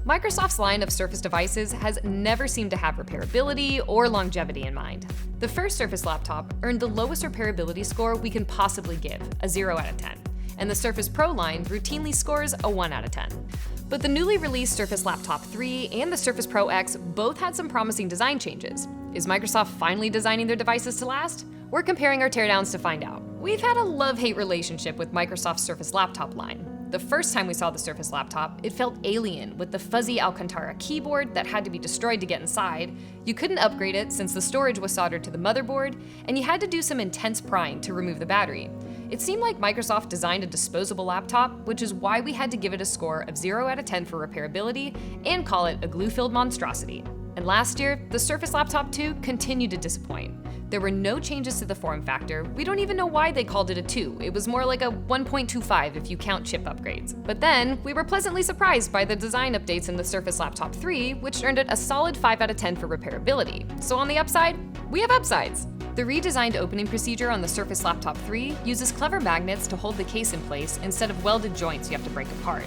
Microsoft's line of Surface devices has never seemed to have repairability or longevity in mind. The first Surface laptop earned the lowest repairability score we can possibly give, a 0 out of 10, and the Surface Pro line routinely scores a 1 out of 10. But the newly released Surface Laptop 3 and the Surface Pro X both had some promising design changes. Is Microsoft finally designing their devices to last? We're comparing our teardowns to find out. We've had a love-hate relationship with Microsoft's Surface Laptop line. The first time we saw the Surface Laptop, it felt alien with the fuzzy Alcantara keyboard that had to be destroyed to get inside. You couldn't upgrade it since the storage was soldered to the motherboard, and you had to do some intense prying to remove the battery. It seemed like Microsoft designed a disposable laptop, which is why we had to give it a score of 0 out of 10 for repairability and call it a glue-filled monstrosity. And last year, the Surface Laptop 2 continued to disappoint. There were no changes to the form factor. We don't even know why they called it a 2. It was more like a 1.25 if you count chip upgrades. But then, we were pleasantly surprised by the design updates in the Surface Laptop 3, which earned it a solid 5 out of 10 for repairability. So on the upside, we have upsides. The redesigned opening procedure on the Surface Laptop 3 uses clever magnets to hold the case in place instead of welded joints you have to break apart.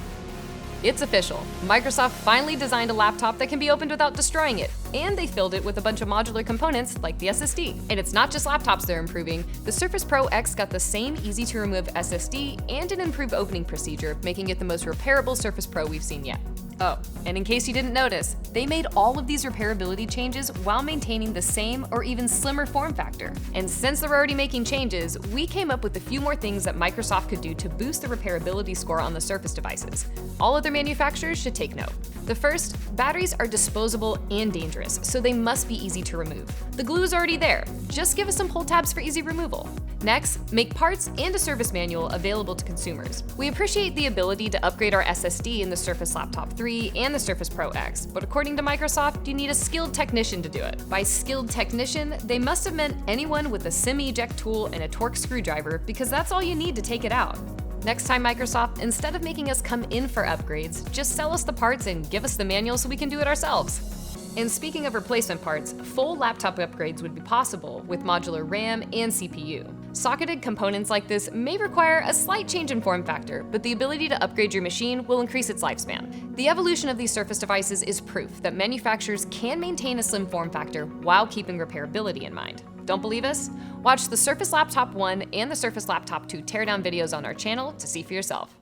It's official. Microsoft finally designed a laptop that can be opened without destroying it, and they filled it with a bunch of modular components like the SSD. And it's not just laptops they're improving. The Surface Pro X got the same easy-to-remove SSD and an improved opening procedure, making it the most repairable Surface Pro we've seen yet. Oh, and in case you didn't notice, they made all of these repairability changes while maintaining the same or even slimmer form factor. And since they're already making changes, we came up with a few more things that Microsoft could do to boost the repairability score on the Surface devices. All other manufacturers should take note. The first, batteries are disposable and dangerous, so they must be easy to remove. The glue is already there. Just give us some pull tabs for easy removal. Next, make parts and a service manual available to consumers. We appreciate the ability to upgrade our SSD in the Surface Laptop 3 and the Surface Pro X, but according to Microsoft, you need a skilled technician to do it. By skilled technician, they must have meant anyone with a semi-eject tool and a Torx screwdriver, because that's all you need to take it out. Next time, Microsoft, instead of making us come in for upgrades, just sell us the parts and give us the manual so we can do it ourselves. And speaking of replacement parts, full laptop upgrades would be possible with modular RAM and CPU. Socketed components like this may require a slight change in form factor, but the ability to upgrade your machine will increase its lifespan. The evolution of these Surface devices is proof that manufacturers can maintain a slim form factor while keeping repairability in mind. Don't believe us? Watch the Surface Laptop 1 and the Surface Laptop 2 teardown videos on our channel to see for yourself.